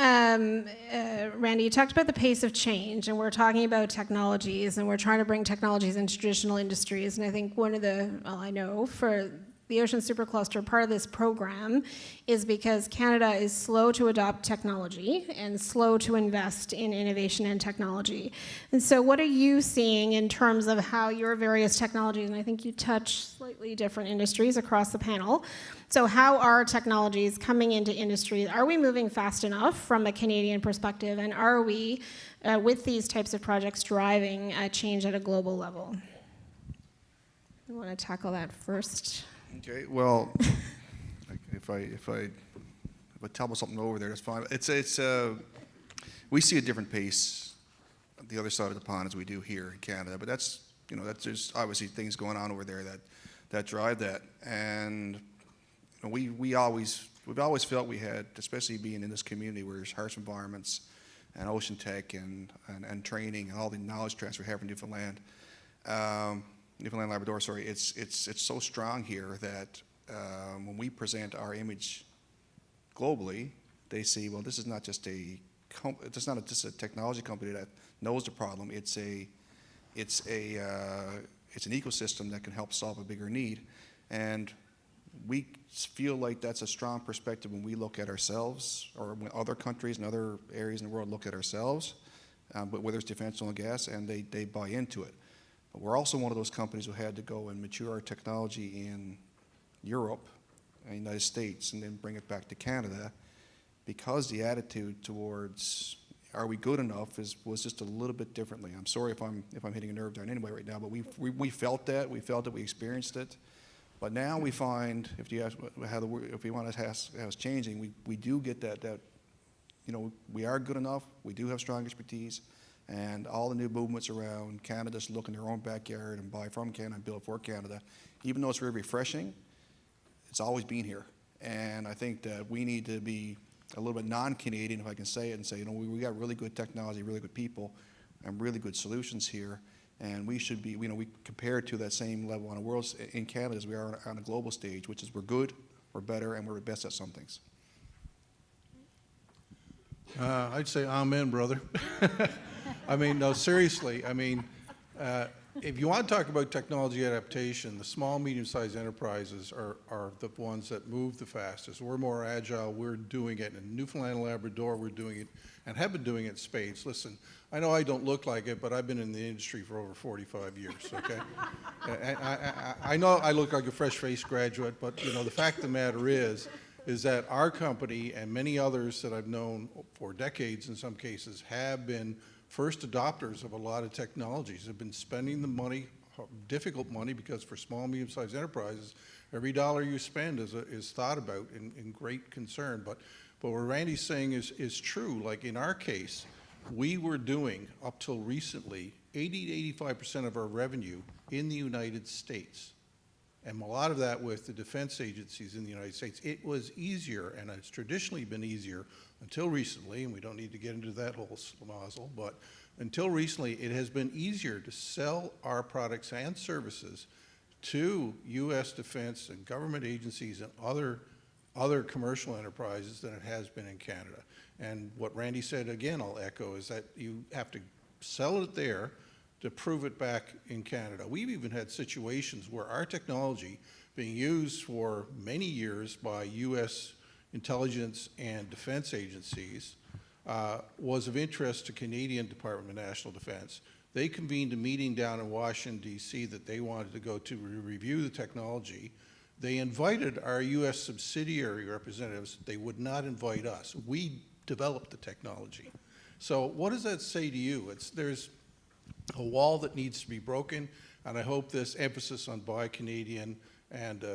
Randy, you talked about the pace of change, and we're talking about technologies, and we're trying to bring technologies into traditional industries. And I think one of the, well, I know for the Ocean Supercluster, part of this program is because Canada is slow to adopt technology and slow to invest in innovation and technology. And so what are you seeing in terms of how your various technologies, and I think you touch slightly different industries across the panel, so how are technologies coming into industry? Are we moving fast enough from a Canadian perspective, and are we, with these types of projects, driving a change at a global level? I want to tackle that first. Okay, well, if I tell something over there, that's fine. We see a different pace on the other side of the pond as we do here in Canada, but that's there's obviously things going on over there that drive that, and we've always felt we had, especially being in this community where there's harsh environments and ocean tech and training and all the knowledge transfer we have in Newfoundland. Newfoundland Labrador, sorry, it's so strong here that when we present our image globally, they see, well, this is not just just a technology company that knows the problem. It's an ecosystem that can help solve a bigger need, and we feel like that's a strong perspective when we look at ourselves, or when other countries and other areas in the world look at ourselves, but whether it's defense, oil and gas, and they buy into it. But we're also one of those companies who had to go and mature our technology in Europe and the United States and then bring it back to Canada, because the attitude towards are we good enough was just a little bit differently. I'm sorry if I'm hitting a nerve down anyway right now, but we felt that, we experienced it. But now we find, if you want to ask how it's changing, we do get that we are good enough, we do have strong expertise, and all the new movements around Canada just look in their own backyard and buy from Canada and build for Canada. Even though it's very refreshing, it's always been here. And I think that we need to be a little bit non-Canadian, if I can say it, and say, we got really good technology, really good people, and really good solutions here. And we should be, we compare to that same level on a world in Canada as we are on a global stage, which is we're good, we're better, and we're best at some things. I'd say amen, brother. I mean, no, seriously. I mean, if you want to talk about technology adaptation, the small, medium-sized enterprises are the ones that move the fastest. We're more agile. We're doing it in Newfoundland and Labrador. We're doing it and have been doing it in spades. Listen, I know I don't look like it, but I've been in the industry for over 45 years, okay? I know I look like a fresh-faced graduate, but, the fact of the matter is that our company and many others that I've known for decades in some cases have been first adopters of a lot of technologies, have been spending the money, difficult money, because for small, medium-sized enterprises, every dollar you spend is thought about in great concern. But what Randy's saying is true. Like in our case, we were doing, up till recently, 80 to 85% of our revenue in the United States. And a lot of that with the defense agencies in the United States. It was easier, and it's traditionally been easier until recently, and we don't need to get into that whole nozzle, but until recently, it has been easier to sell our products and services to U.S. defense and government agencies and other commercial enterprises than it has been in Canada. And what Randy said, again, I'll echo, is that you have to sell it there to prove it back in Canada. We've even had situations where our technology being used for many years by U.S. intelligence and defense agencies was of interest to Canadian Department of National Defense. They convened a meeting down in Washington, D.C. that they wanted to go to review the technology. They invited our U.S. subsidiary representatives. They would not invite us. We developed the technology. So what does that say to you? There's a wall that needs to be broken, and I hope this emphasis on Buy Canadian and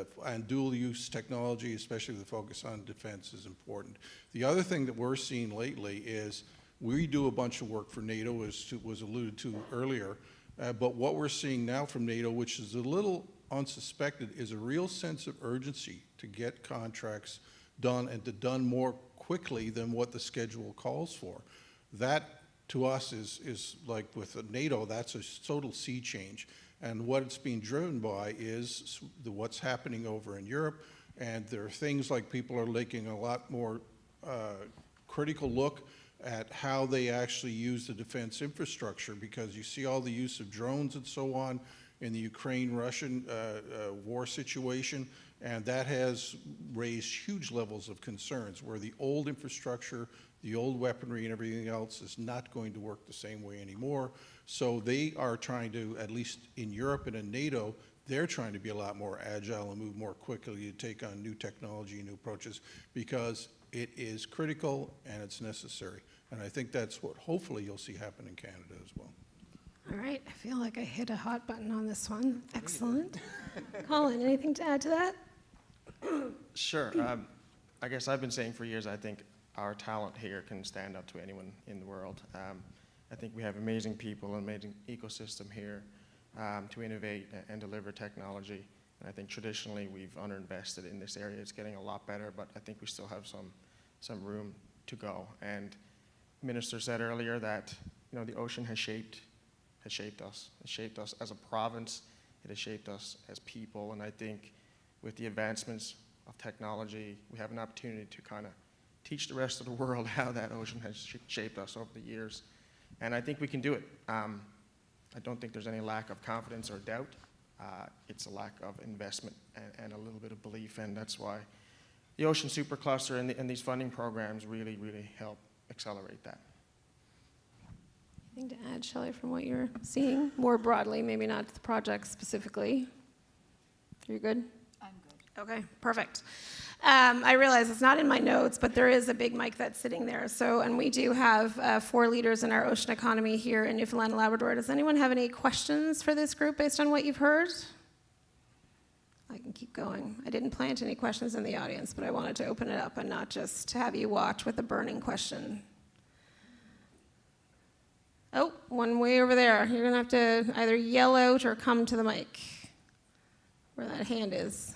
dual-use technology, especially with the focus on defense, is important. The other thing that we're seeing lately is We do a bunch of work for NATO, as was alluded to earlier, but what we're seeing now from NATO, which is a little unsuspected, is a real sense of urgency to get contracts done and to done more quickly than what the schedule calls for. That, to us, is like with NATO, that's a total sea change. And what it's being driven by is what's happening over in Europe, and there are things like people are taking a lot more critical look at how they actually use the defense infrastructure, because you see all the use of drones and so on in the Ukraine-Russian war situation, and that has raised huge levels of concerns where the old infrastructure, the old weaponry and everything else is not going to work the same way anymore. So they are trying to, at least in Europe and in NATO, they're trying to be a lot more agile and move more quickly to take on new technology and new approaches, because it is critical and it's necessary. And I think that's what hopefully you'll see happen in Canada as well. All right, I feel like I hit a hot button on this one. Excellent. Colin, anything to add to that? Sure. I guess I've been saying for years, I think our talent here can stand up to anyone in the world. I think we have amazing people, an amazing ecosystem here to innovate and deliver technology. And I think traditionally we've underinvested in this area. It's getting a lot better, but I think we still have some room to go. And Minister said earlier that the ocean has shaped us. It shaped us as a province. It has shaped us as people. And I think with the advancements of technology, we have an opportunity to kind of teach the rest of the world how that ocean has shaped us over the years. And I think we can do it. I don't think there's any lack of confidence or doubt. It's a lack of investment and a little bit of belief, and that's why the Ocean Supercluster and these funding programs really, really help accelerate that. Anything to add, Shelley, from what you're seeing more broadly, maybe not the project specifically? You're good? I'm good. Okay, perfect. I realize it's not in my notes, but there is a big mic that's sitting there. So, and we do have 4 leaders in our ocean economy here in Newfoundland and Labrador. Does anyone have any questions for this group based on what you've heard? I can keep going. I didn't plant any questions in the audience, but I wanted to open it up and not just have you watch with a burning question. Oh, one way over there. You're gonna have to either yell out or come to the mic, where that hand is.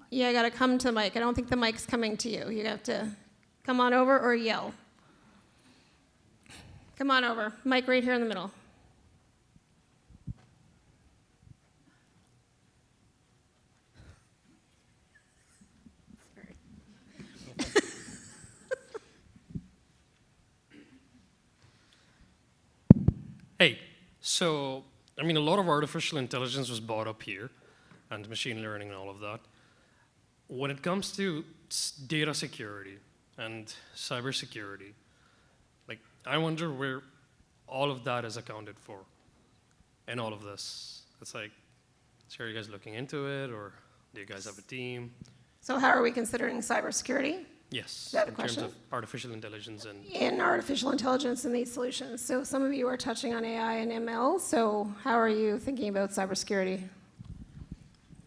Yeah, I gotta come to the mic. I don't think the mic's coming to you. You have to come on over or yell. Come on over. Mic right here in the middle. Hey, so, I mean, a lot of artificial intelligence was brought up here, and machine learning and all of that. When it comes to data security and cybersecurity, like, I wonder where all of that is accounted for in all of this. It's like, so are you guys looking into it, or do you guys have a team? So how are we considering cybersecurity? Yes, that a in question? terms of artificial intelligence and In artificial intelligence and these solutions. So some of you are touching on AI and ML, so how are you thinking about cybersecurity?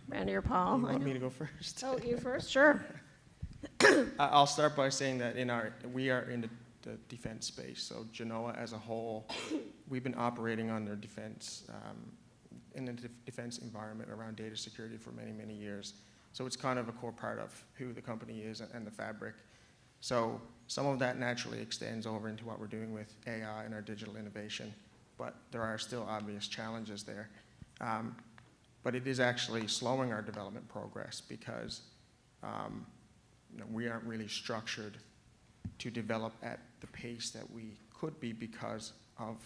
Randy or Paul? You want me to go first? Oh, you first? Sure. I'll start by saying that we are in the defense space. So Genoa as a whole, we've been operating under defense, in the defense environment around data security for many, many years. So it's kind of a core part of who the company is and the fabric. So some of that naturally extends over into what we're doing with AI and our digital innovation, but there are still obvious challenges there. But it is actually slowing our development progress because we aren't really structured to develop at the pace that we could be because of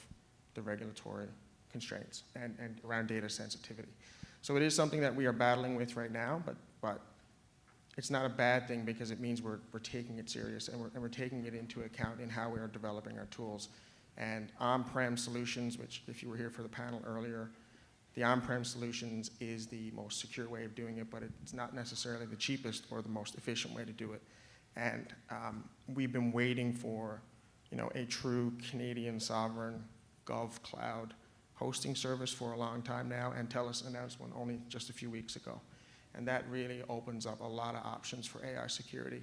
the regulatory constraints and around data sensitivity. So it is something that we are battling with right now, but it's not a bad thing because it means we're taking it serious and we're taking it into account in how we are developing our tools. And on-prem solutions, which if you were here for the panel earlier, the on-prem solutions is the most secure way of doing it, but it's not necessarily the cheapest or the most efficient way to do it. And we've been waiting for a true Canadian sovereign GovCloud hosting service for a long time now, and TELUS announced one only just a few weeks ago. And that really opens up a lot of options for AI security.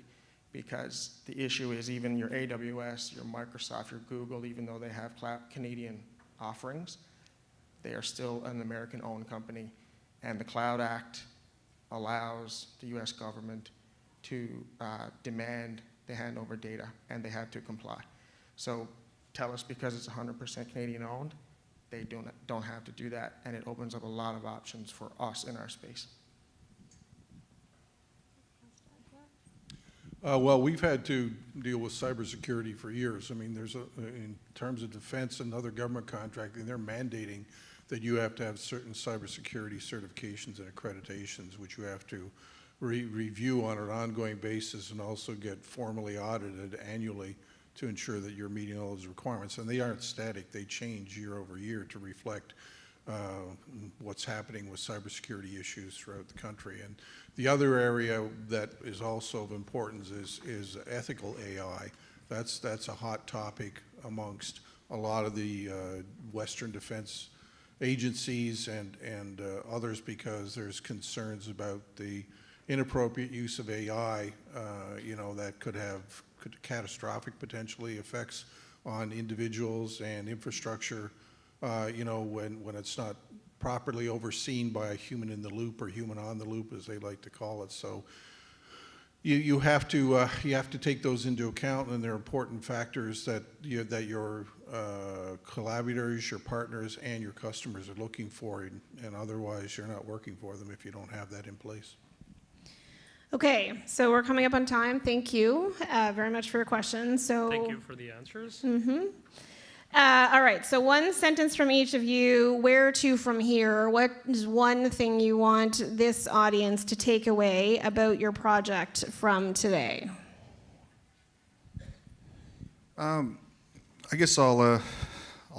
because the issue is even your AWS, your Microsoft, your Google, even though they have Canadian offerings, they are still an American-owned company, and the Cloud Act allows the US government to demand they hand over data, and they have to comply. So TELUS, because it's 100% Canadian-owned, they don't have to do that, and it opens up a lot of options for us in our space. Well, we've had to deal with cybersecurity for years. I mean, in terms of defense and other government contracting, they're mandating that you have to have certain cybersecurity certifications and accreditations, which you have to review on an ongoing basis and also get formally audited annually to ensure that you're meeting all those requirements. And they aren't static, they change year over year to reflect what's happening with cybersecurity issues throughout the country. And the other area that is also of importance is ethical AI. That's a hot topic amongst a lot of the Western defense agencies and others, because there's concerns about the inappropriate use of AI, that could have catastrophic potentially effects on individuals and infrastructure, when it's not properly overseen by a human in the loop or human on the loop, as they like to call it. So you have to take those into account, and they're important factors that your collaborators, your partners, and your customers are looking for, and otherwise you're not working for them if you don't have that in place. Okay, so we're coming up on time. Thank you very much for your questions. Thank you for the answers. All right, so one sentence from each of you. Where to from here? What is one thing you want this audience to take away about your project from today? I guess I'll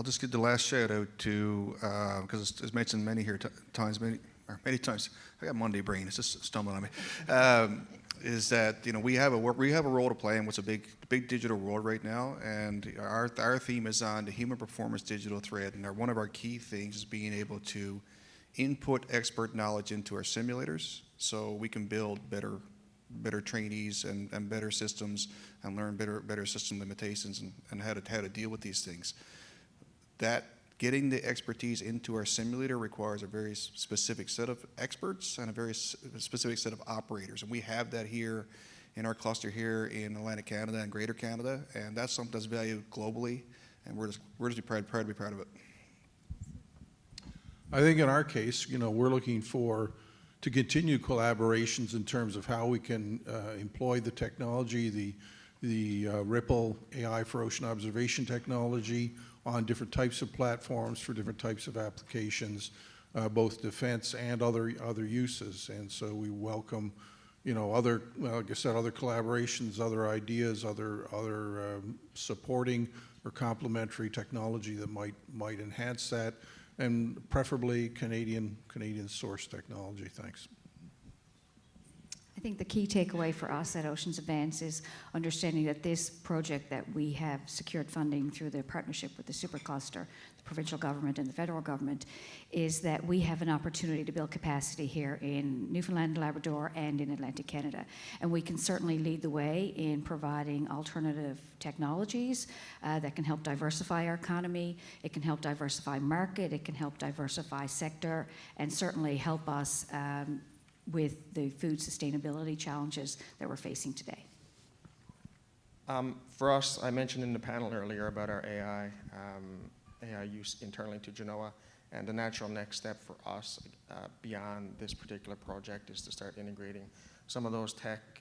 just give the last shout out to, because it's mentioned many times. I got Monday brain. It's just stumbling on me. Is that we have a role to play in what's a big digital world right now, and our theme is on the human performance digital thread, and one of our key things is being able to input expert knowledge into our simulators, so we can build better trainees and better systems, and learn better system limitations and how to deal with these things. That getting the expertise into our simulator requires a very specific set of experts and a very specific set of operators. And we have that here in our cluster here in Atlantic Canada and Greater Canada. And that's something that's valued globally. And we're just proud to be proud of it. I think in our case, we're looking to continue collaborations in terms of how we can employ the technology, the Ripple AI for ocean observation technology on different types of platforms for different types of applications, both defense and other uses. And so we welcome, other collaborations, other ideas, other supporting or complementary technology that might enhance that, and preferably Canadian source technology. Thanks. I think the key takeaway for us at Oceans Advance is understanding that this project that we have secured funding through the partnership with the Supercluster, the provincial government and the federal government, is that we have an opportunity to build capacity here in Newfoundland, Labrador, and in Atlantic Canada. And we can certainly lead the way in providing alternative technologies that can help diversify our economy. It can help diversify market. It can help diversify sector, and certainly help us with the food sustainability challenges that we're facing today. For us, I mentioned in the panel earlier about our AI use internally to Genoa, and the natural next step for us beyond this particular project is to start integrating some of those tech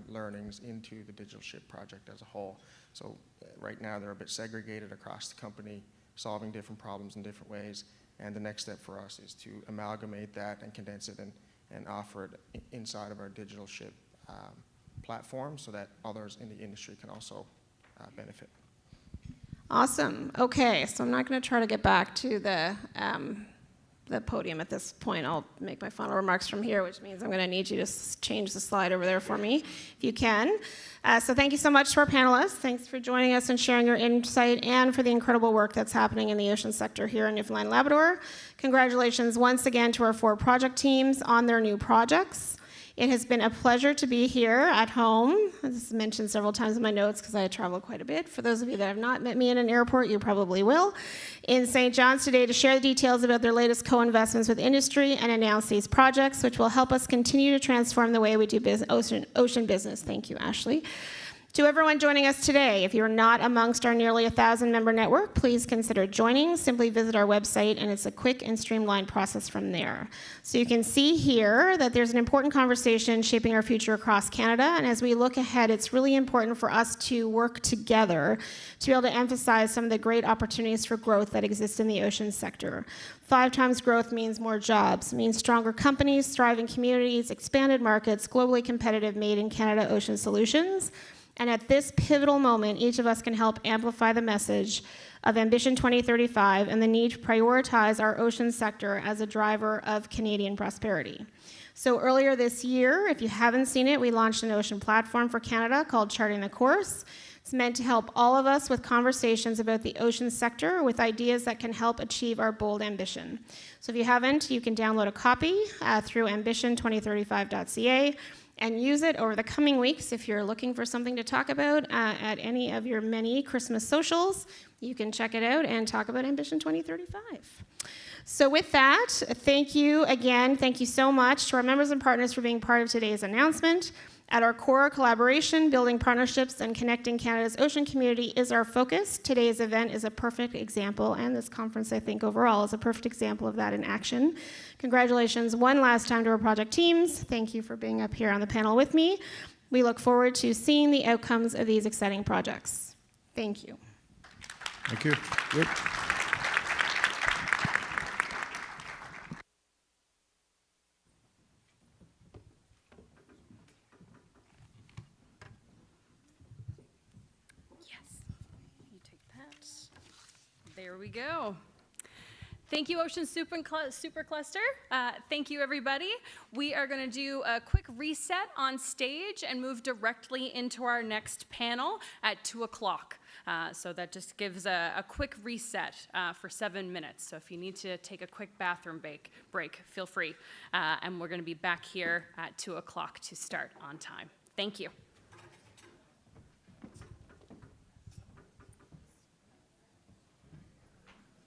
learnings into the digital ship project as a whole. So right now they're a bit segregated across the company, solving different problems in different ways, and the next step for us is to amalgamate that and condense it and offer it inside of our digital ship platform so that others in the industry can also benefit. Awesome. Okay, so I'm not going to try to get back to the podium at this point. I'll make my final remarks from here, which means I'm going to need you to change the slide over there for me, if you can. So thank you so much to our panelists. Thanks for joining us and sharing your insight, and for the incredible work that's happening in the ocean sector here in Newfoundland and Labrador. Congratulations once again to our 4 project teams on their new projects. It has been a pleasure to be here at home. This is mentioned several times in my notes because I travel quite a bit. For those of you that have not met me in an airport, you probably will. In St. John's today to share the details about their latest co-investments with industry and announce these projects, which will help us continue to transform the way we do ocean business. Thank you, Ashley. To everyone joining us today, if you're not amongst our nearly 1,000-member network, please consider joining. Simply visit our website, and it's a quick and streamlined process from there. So you can see here that there's an important conversation shaping our future across Canada, and as we look ahead, it's really important for us to work together to be able to emphasize some of the great opportunities for growth that exist in the ocean sector. 5 times growth means more jobs, means stronger companies, thriving communities, expanded markets, globally competitive made-in-Canada ocean solutions. And at this pivotal moment, each of us can help amplify the message of Ambition 2035 and the need to prioritize our ocean sector as a driver of Canadian prosperity. So earlier this year, if you haven't seen it, we launched an ocean platform for Canada called Charting the Course. It's meant to help all of us with conversations about the ocean sector with ideas that can help achieve our bold ambition. So if you haven't, you can download a copy through ambition2035.ca. and use it over the coming weeks. If you're looking for something to talk about at any of your many Christmas socials, you can check it out and talk about Ambition 2035. So with that, thank you again. Thank you so much to our members and partners for being part of today's announcement. At our core, collaboration, building partnerships, and connecting Canada's ocean community is our focus. Today's event is a perfect example, and this conference, I think, overall is a perfect example of that in action. Congratulations one last time to our project teams. Thank you for being up here on the panel with me. We look forward to seeing the outcomes of these exciting projects. Thank you. Thank you. Good. There we go. Thank you, Ocean Super Cluster. Thank you, everybody. We are going to do a quick reset on stage and move directly into our next panel at 2 o'clock. So that just gives a quick reset for 7 minutes. So if you need to take a quick bathroom break, feel free. And we're going to be back here at 2 o'clock to start on time. Thank you.